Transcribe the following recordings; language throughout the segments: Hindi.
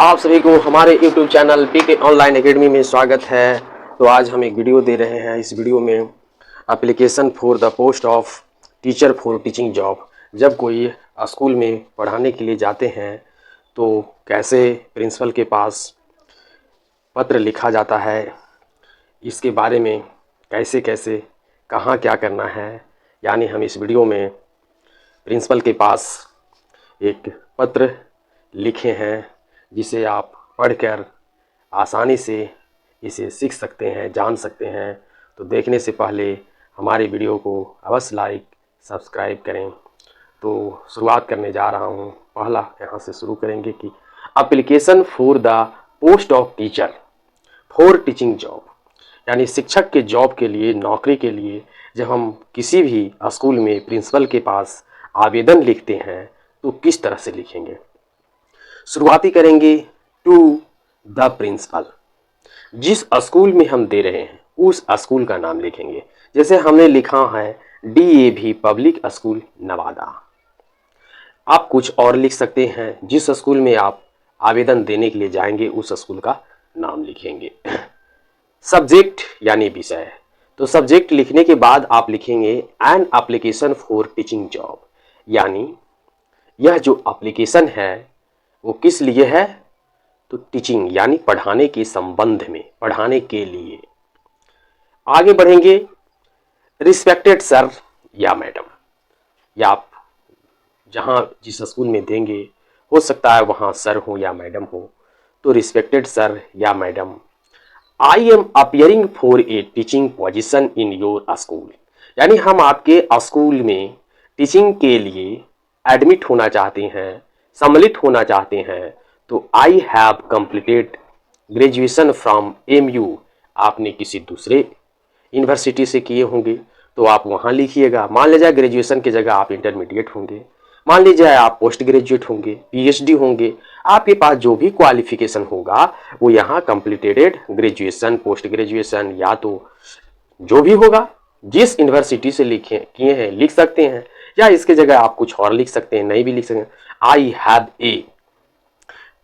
आप सभी को हमारे YouTube channel PK online academy में स्वागत है। तो आज हम एक वीडियो दे रहे हैं। इस वीडियो में application for the post of teacher for teaching job. जब कोई स्कूल में पढ़ाने के लिए जाते हैं तो कैसे प्रिंसिपल के पास पत्र लिखा जाता है, इसके बारे में कैसे कैसे कहाँ क्या करना है, यानी हम इस वीडियो में प्रिंसिपल के पास एक पत्र लिखे हैं जिसे आप पढ़कर आसानी से इसे सीख सकते हैं, जान सकते हैं। तो देखने से पहले हमारे वीडियो को अवश्य लाइक सब्सक्राइब करें। तो शुरुआत करने जा रहा हूं। पहला यहाँ से शुरू करेंगे कि application for the post of teacher for teaching job, यानी शिक्षक के जॉब के लिए, नौकरी के लिए जब हम किसी भी स्कूल में प्रिंसिपल के पास आवेदन लिखते हैं तो किस तरह से लिखेंगे। शुरुआती करेंगे टू द प्रिंसिपल। जिस स्कूल में हम दे रहे हैं उस स्कूल का नाम लिखेंगे। जैसे हमने लिखा है DAV पब्लिक स्कूल नवादा। आप कुछ और लिख सकते हैं। जिस स्कूल में आप आवेदन देने के लिए जाएंगे उस स्कूल का नाम लिखेंगे। सब्जेक्ट यानी विषय, तो सब्जेक्ट लिखने के बाद आप लिखेंगे an application for teaching job, यानी यह जो एप्लीकेशन है वो किस लिए है, तो टीचिंग यानी पढ़ाने के संबंध में, पढ़ाने के लिए। आगे बढ़ेंगे रिस्पेक्टेड सर या मैडम, या आप जहां जिस स्कूल में देंगे हो सकता है वहां सर हो या मैडम हो, तो रिस्पेक्टेड सर या madam, I am appearing for a teaching position in your school, यानी हम आपके स्कूल में टीचिंग के लिए एडमिट होना चाहते हैं, सम्मिलित होना चाहते हैं। तो I have completed graduation from MU, आपने किसी दूसरे यूनिवर्सिटी से किए होंगे तो आप वहाँ लिखिएगा। मान लीजिए ग्रेजुएशन की जगह आप इंटरमीडिएट होंगे, मान लीजिए आप पोस्ट ग्रेजुएट होंगे, PhD होंगे, आपके पास जो भी क्वालिफिकेशन होगा वो यहाँ कंप्लीटेड ग्रेजुएशन, पोस्ट ग्रेजुएशन या तो जो भी होगा जिस यूनिवर्सिटी से लिखे किए हैं लिख सकते हैं, या इसके जगह आप कुछ और लिख सकते हैं, नहीं भी लिख सकते हैं। I have a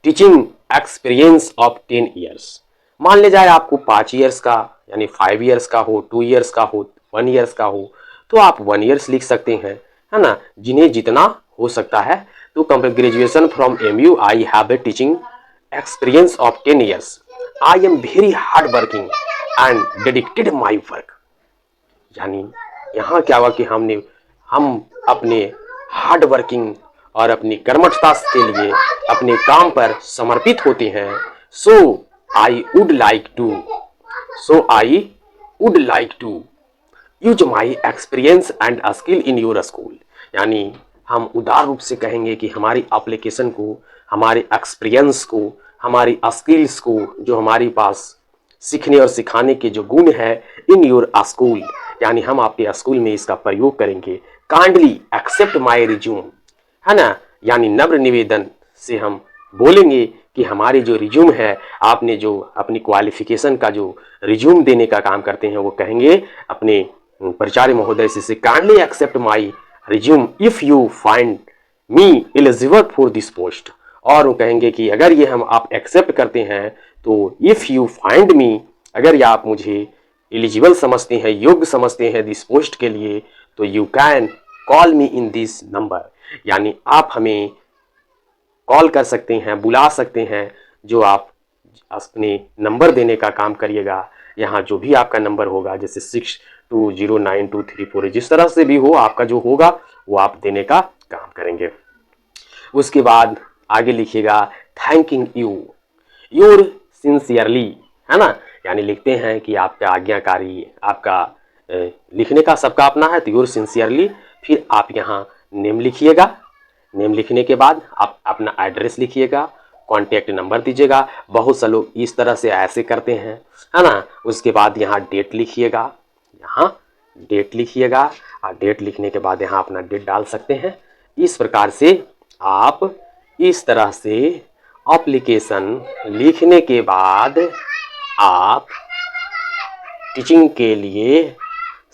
teaching experience of 10 years, मान ले जाए आपको 5 ईयर्स का, यानी 5 ईयर्स का हो, 2 ईयर्स का हो, 1 ईयर्स का हो, तो आप 1 ईयर्स लिख सकते हैं, है ना, जिन्हें जितना हो सकता है। तो complete graduation from MU, I have a teaching experience of 10 years, I am very hard working and dedicated my work, यानी यहाँ क्या हुआ कि हम अपने हार्ड वर्किंग और अपनी कर्मठता के लिए अपने काम पर समर्पित होते हैं। So I would like to use my experience and skill in your school, यानी हम उदार रूप से कहेंगे कि हमारी एप्लीकेशन को, हमारे एक्सपीरियंस को, हमारी स्किल्स को, जो हमारे पास सीखने और सिखाने के जो गुण है, इन योर स्कूल, यानी हम आपके स्कूल में इसका प्रयोग करेंगे। काइंडली एक्सेप्ट माई रिज्यूम, है ना, यानी नम्र निवेदन से हम बोलेंगे कि हमारी जो रिज्यूम है, आपने जो अपनी क्वालिफिकेशन का जो रिज्यूम देने का काम करते हैं वो कहेंगे अपने प्राचार्य महोदय से kindly accept my resume if you find me eligible for this post, और वो कहेंगे कि अगर ये हम आप एक्सेप्ट करते हैं तो इफ यू फाइंड मी, अगर ये आप मुझे एलिजिबल समझते हैं, योग्य समझते हैं दिस पोस्ट के लिए, तो you can call me in this number, यानी आप हमें कॉल कर सकते हैं, बुला सकते हैं। जो आप अपने नंबर देने का काम करिएगा, यहाँ जो भी आपका नंबर होगा, जैसे 62092348, जिस तरह से भी हो आपका जो होगा वो आप देने का काम करेंगे। उसके बाद आगे लिखिएगा थैंकिंग यू योर सिंसियरली, है ना, यानी लिखते हैं कि आपका आज्ञाकारी, आपका लिखने का सबका अपना है, तो योर सिंसियरली, फिर आप यहाँ नेम लिखिएगा। नेम लिखने के बाद आप अपना एड्रेस लिखिएगा, कॉन्टैक्ट नंबर दीजिएगा। बहुत से लोग इस तरह से ऐसे करते हैं, है ना। उसके बाद यहाँ डेट लिखिएगा, यहाँ डेट लिखिएगा, और डेट लिखने के बाद यहाँ अपना डेट डाल सकते हैं। इस प्रकार से आप इस तरह से एप्लीकेशन लिखने के बाद आप टीचिंग के लिए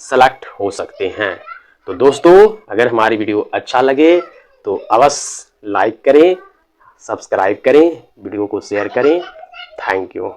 सेलेक्ट हो सकते हैं। तो दोस्तों, अगर हमारी वीडियो अच्छा लगे तो अवश्य लाइक करें, सब्सक्राइब करें, वीडियो को शेयर करें। Thank you.